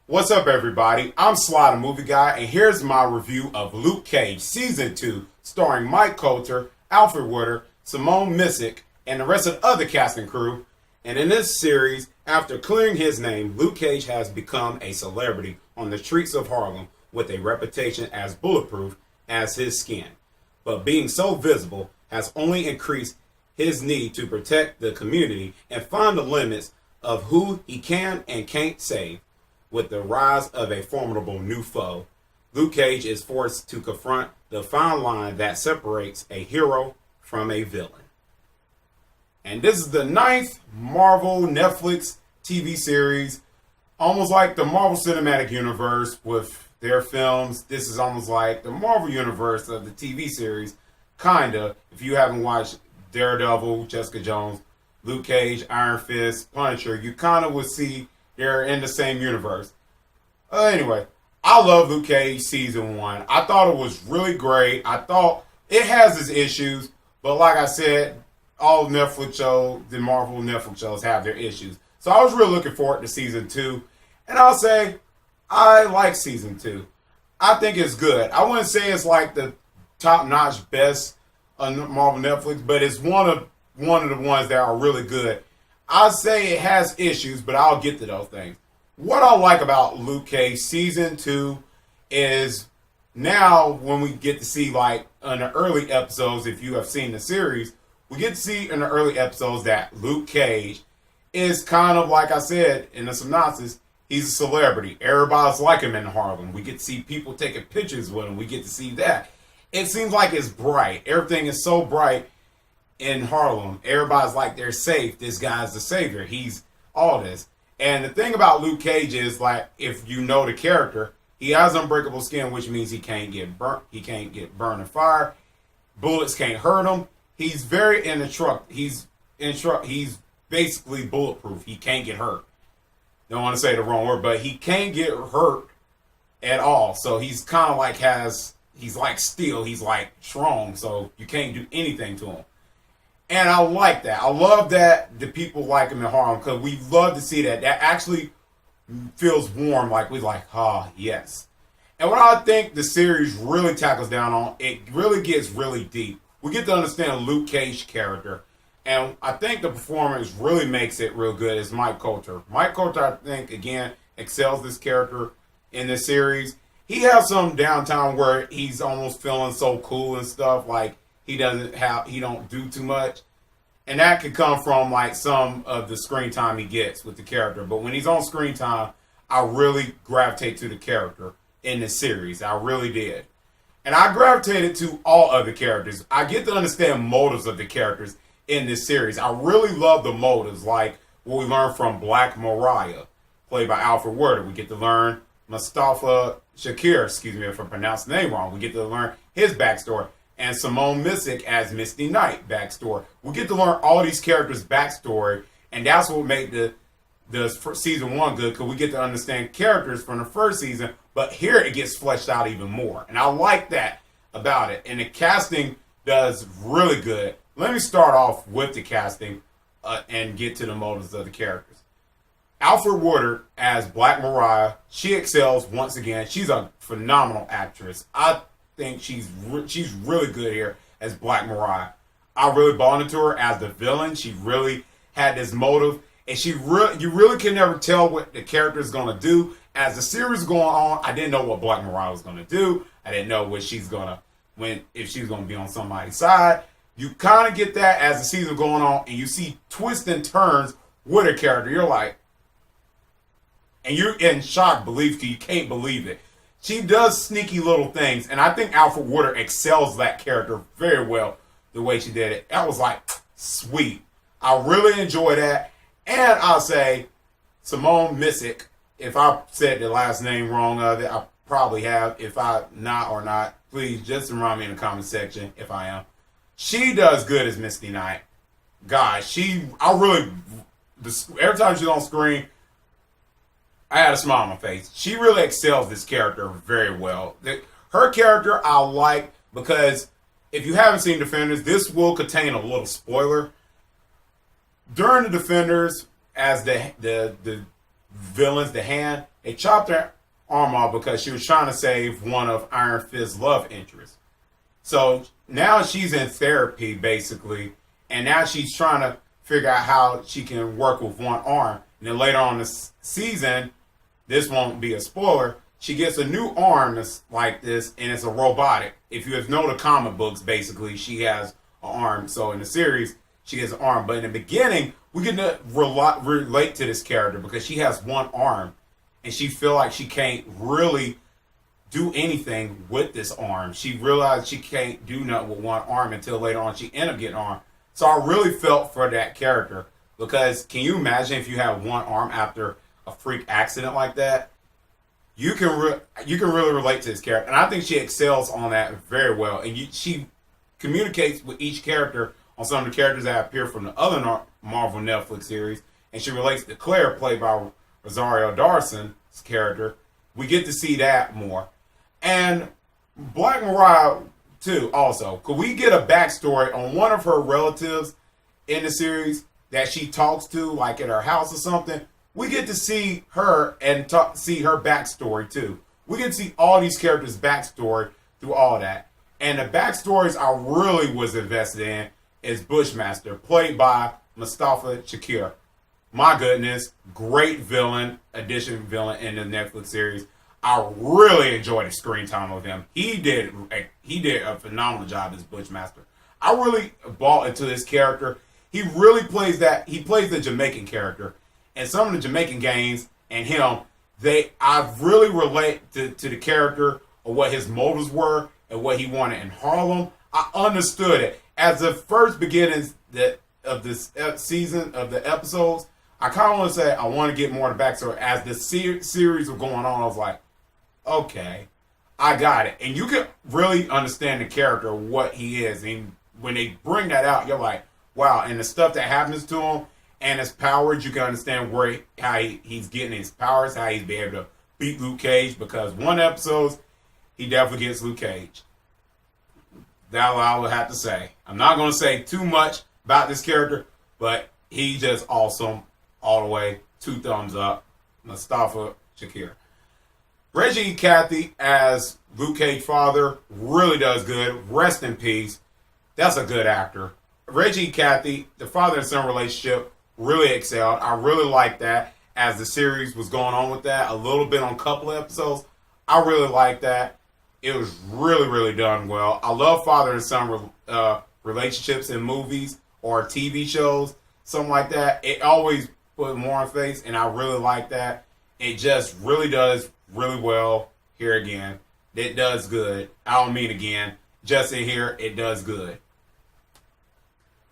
What's up, everybody? I'm Sly the Movie Guy, and here's my review of Luke Cage Season 2, starring Mike Colter, Alfre, Woodard, Simone, Missick, and the rest of the other cast and crew. And in this series, after clearing his name, Luke Cage has become a celebrity on the streets of Harlem with a reputation as bulletproof as his skin. But being so visible has only increased his need to protect the community and find the limits of who he can and can't save. With the rise of a formidable new foe, Luke Cage is forced to confront the fine line that separates a hero from a villain. And this is the 9th Marvel Netflix TV series, almost like the Marvel Cinematic Universe with their films. This is almost like the Marvel Universe of the TV series, kinda. If you haven't watched Daredevil, Jessica Jones, Luke Cage, Iron Fist, Punisher, you kind of would see they're in the same universe. Anyway, I love Luke Cage Season 1. I thought it was really great. I thought it has its issues, but like I said, all Netflix shows, the Marvel Netflix shows have their issues. So I was really looking forward to Season 2. And I'll say, I like Season 2. I think it's good. I wouldn't say it's like the top-notch best on Marvel Netflix, but it's one of the ones that are really good. I'll say it has issues, but I'll get to those things. What I like about Luke Cage Season 2 is now when we get to see, like, in the early episodes, if you have seen the series, we get to see in the early episodes that Luke Cage is kind of, like I said in the synopsis, he's a celebrity. Everybody's like him in Harlem. We get to see people taking pictures with him. We get to see that. It seems like it's bright. Everything is so bright in Harlem. Everybody's like they're safe. This guy's the savior. He's all this. And the thing about Luke Cage is, like, if you know the character, he has unbreakable skin, which means he can't get burnt. He can't get burned in fire. Bullets can't hurt him. He's very in the truck. He's basically bulletproof. He can't get hurt. Don't want to say the wrong word, but he can't get hurt at all. So he's kind of like he's like steel. He's like strong. So you can't do anything to him. And I like that. I love that the people like him in Harlem because we love to see that. That actually feels warm. Like we're like, yes. And what I think the series really tackles down on, it really gets really deep. We get to understand Luke Cage's character. And I think the performance really makes it real good is Mike Colter. Mike Colter, I think, again, excels this character in this series. He has some downtime where he's almost feeling so cool and stuff. Like, he don't do too much. And that could come from, like, some of the screen time he gets with the character. But when he's on screen time, I really gravitate to the character in this series. I really did. And I gravitated to all other characters. I get to understand motives of the characters in this series. I really love the motives, like what we learned from Black Mariah, played by Alfre Woodard. We get to learn Mustafa Shakir, excuse me if I pronounced the name wrong. We get to learn his backstory. And Simone Missick as Misty Knight backstory. We get to learn all these characters' backstory, and that's what made the season 1 good, because we get to understand characters from the first season, but here it gets fleshed out even more. And I like that about it. And the casting does really good. Let me start off with the casting and get to the motives of the characters. Alfre Woodard as Black Mariah, she excels once again. She's a phenomenal actress. I think she's really good here as Black Mariah. I really bought into her as the villain. She really had this motive, and you really can never tell what the character is going to do. As the series is going on, I didn't know what Black Mariah was going to do. I didn't know what if she's going to be on somebody's side. You kind of get that as the season going on, and you see twists and turns with her character. You're like, and you're in shock, belief, you can't believe it. She does sneaky little things, and I think Alfre Woodard excels that character very well the way she did it. That was like, sweet. I really enjoy that. And I'll say Simone Missick, if I said the last name wrong of it, I probably have. If I not, please just remind me in the comment section if I am. She does good as Misty Knight. Gosh, every time she's on screen, I had a smile on my face. She really excels this character very well. Her character I like because if you haven't seen Defenders, this will contain a little spoiler. During the Defenders, as the villains, the Hand, they chopped her arm off because she was trying to save one of Iron Fist's love interests. So now she's in therapy, basically, and now she's trying to figure out how she can work with one arm. And then later on this season, this won't be a spoiler, she gets a new arm that's like this, and it's a robotic. If you know the comic books, basically, she has an arm. So in the series, she has an arm. But in the beginning, we get to relate to this character because she has one arm, and she feel like she can't really do anything with this arm. She realized she can't do nothing with one arm until later on she ended up getting an arm. So I really felt for that character because can you imagine if you have one arm after a freak accident like that? You can really relate to this character, and I think she excels on that very well. And she communicates with each character on some of the characters that appear from the other Marvel Netflix series, and she relates to Claire, played by Rosario Dawson's character. We get to see that more, and Black Mariah too. Also, could we get a backstory on one of her relatives in the series that she talks to, like at her house or something? We get to see her and see her backstory too. We get to see all these characters' backstory through all that. And the backstories I really was invested in is Bushmaster, played by Mustafa Shakir. My goodness, great villain in the Netflix series. I really enjoyed the screen time of him. He did a phenomenal job as Bushmaster. I really bought into this character. He really plays that. He plays the Jamaican character. And some of the Jamaican games and him, I really relate to the character or what his motives were and what he wanted in Harlem. I understood it. As the first beginnings of this season, of the episodes, I kind of want to say I want to get more of the backstory. As the series was going on, I was like, okay, I got it. And you can really understand the character, what he is. And when they bring that out, you're like, wow. And the stuff that happens to him, and his powers, you can understand how he's getting his powers, how he's be able to beat Luke Cage, because one episode, he definitely gets Luke Cage. That's all I would have to say. I'm not going to say too much about this character, but he's just awesome all the way. 2 thumbs up. Mustafa Shakir. Reggie Cathey as Luke Cage's father really does good. Rest in peace. That's a good actor. Reggie Cathey, the father and son relationship, really excelled. I really liked that as the series was going on with that. A little bit on a couple of episodes. I really liked that. It was really, really done well. I love father and son relationships in movies or TV shows, something like that. It always put more on face, and I really like that. It just really does really well here again. It does good. I don't mean again. Just in here, it does good.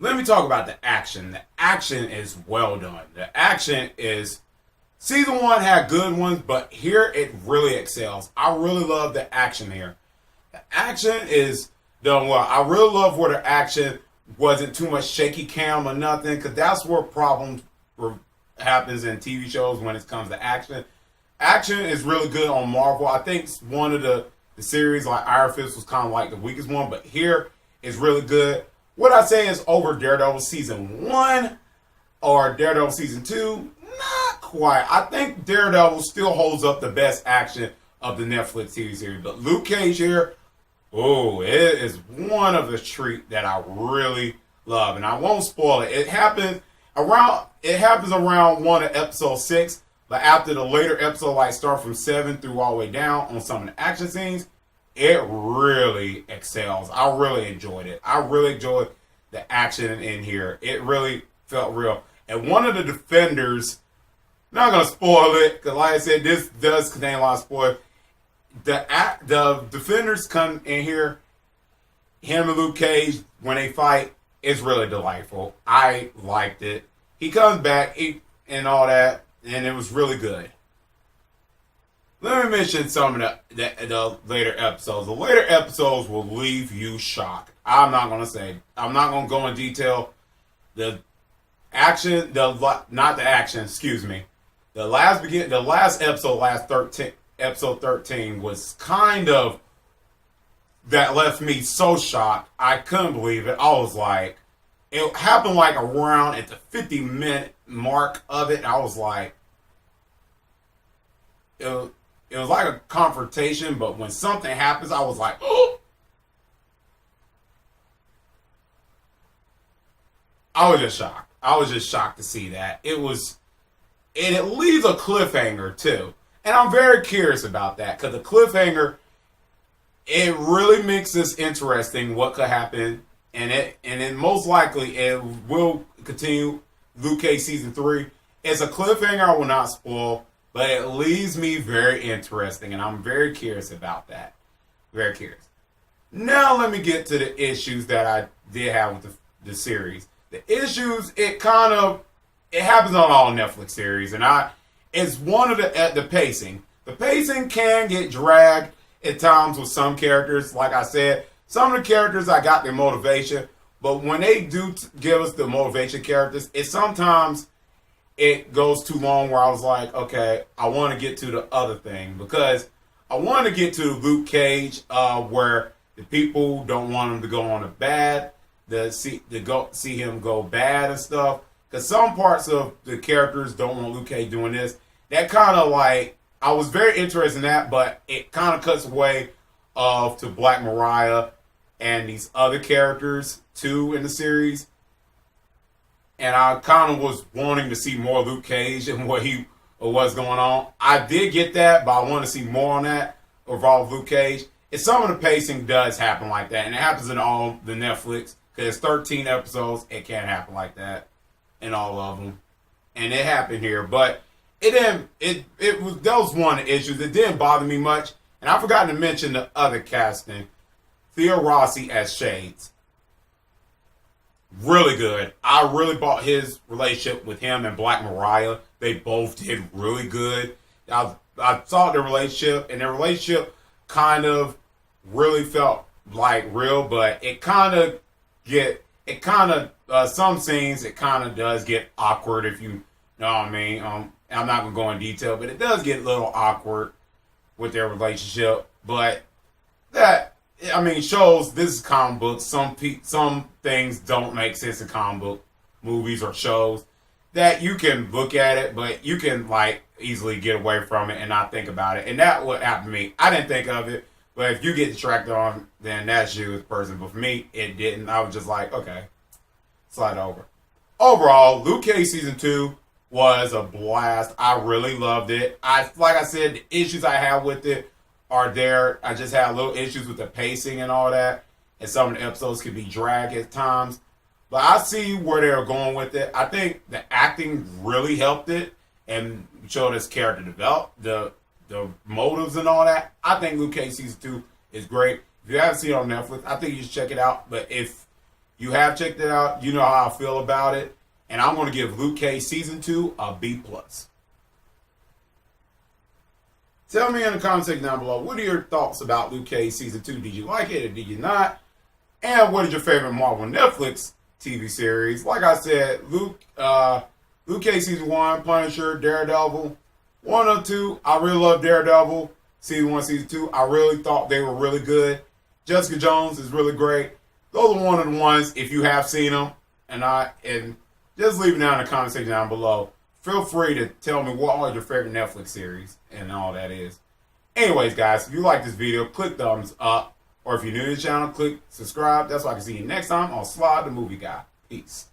Let me talk about the action. The action is well done. The action is... Season 1 had good ones, but here it really excels. I really love the action here. The action is done well. I really love where the action wasn't too much shaky cam or nothing, because that's where problems happens in TV shows when it comes to action. Action is really good on Marvel. I think one of the series, like Iron Fist, was kind of like the weakest one, but here is really good. What I say is over Daredevil Season 1 or Daredevil Season 2, not quite. I think Daredevil still holds up the best action of the Netflix TV series. But Luke Cage here, oh, it is one of the treat that I really love. And I won't spoil it. It happens around one of episode 6. But after the later episode, like start from 7 through all the way down on some of the action scenes, it really excels. I really enjoyed it. I really enjoyed the action in here. It really felt real. And one of the defenders, not going to spoil it, because like I said, this does contain a lot of spoilers. The defenders come in here, him and Luke Cage, when they fight, it's really delightful. I liked it. He comes back and all that, and it was really good. Let me mention some of the later episodes. The later episodes will leave you shocked. I'm not going to go in detail. The last episode, episode 13 was kind of, that left me so shocked. I couldn't believe it. I was like, it happened like around at the 50-minute mark of it. I was like, it was like a confrontation, but when something happens, I was like, oh. I was just shocked. I was just shocked to see that. It leaves a cliffhanger too. And I'm very curious about that because the cliffhanger, it really makes this interesting what could happen. And most likely it will continue Luke Cage season 3. It's a cliffhanger I will not spoil, but it leaves me very interesting, and I'm very curious about that. Very curious. Now let me get to the issues that I did have with the series. The issues, it happens on all Netflix series, and it's one of the pacing. The pacing can get dragged at times with some characters. Like I said, some of the characters I got their motivation, but when they do give us the motivation characters, it goes too long where I was like, okay, I want to get to the other thing because I want to get to Luke Cage where the people don't want him to go on a bad, see him go bad and stuff. Because some parts of the characters don't want Luke Cage doing this. That kind of like, I was very interested in that, but it kind of cuts away to Black Mariah and these other characters too in the series. And I kind of was wanting to see more Luke Cage and what's going on. I did get that, but I want to see more on that involve Luke Cage. And some of the pacing does happen like that, and it happens in all the Netflix because it's 13 episodes. It can't happen like that in all of them, and it happened here. But it didn't. That was one of the issues. It didn't bother me much, and I forgot to mention the other casting, Theo Rossi as Shades. Really good. I really bought his relationship with him and Black Mariah. They both did really good. I saw their relationship, and their relationship kind of really felt like real, but some scenes it kind of does get awkward if you know what I mean. I'm not gonna go in detail, but it does get a little awkward with their relationship. But that, I mean, shows this is comic books. Some things don't make sense in comic book movies or shows that you can look at it, but you can like easily get away from it and not think about it. And that what happened to me. I didn't think of it, but if you get distracted on, then that's you as a person. But for me, it didn't. I was just like, okay, slide over. Overall, Luke Cage season 2 was a blast. I really loved it. Like I said, the issues I have with it are there. I just had little issues with the pacing and all that, and some of the episodes could be dragged at times. But I see where they're going with it. I think the acting really helped it and showed this character develop, the motives and all that. I think Luke Cage season 2 is great. If you haven't seen it on Netflix, I think you should check it out. But if you have checked it out, you know how I feel about it. And I'm going to give Luke Cage season 2 a B+. Tell me in the comment section down below, what are your thoughts about Luke Cage season 2? Did you like it or did you not? And what is your favorite Marvel Netflix TV series? Like I said, Luke Cage season 1, Punisher, Daredevil, 1 or 2. I really love Daredevil season 1, season 2. I really thought they were really good. Jessica Jones is really great. Those are one of the ones, if you have seen them, and just leave it down in the comment section down below. Feel free to tell me what are your favorite Netflix series and all that is. Anyways, guys, if you like this video, click thumbs up. Or if you're new to the channel, click subscribe. That's why I can see you next time on Slide the Movie Guy. Peace.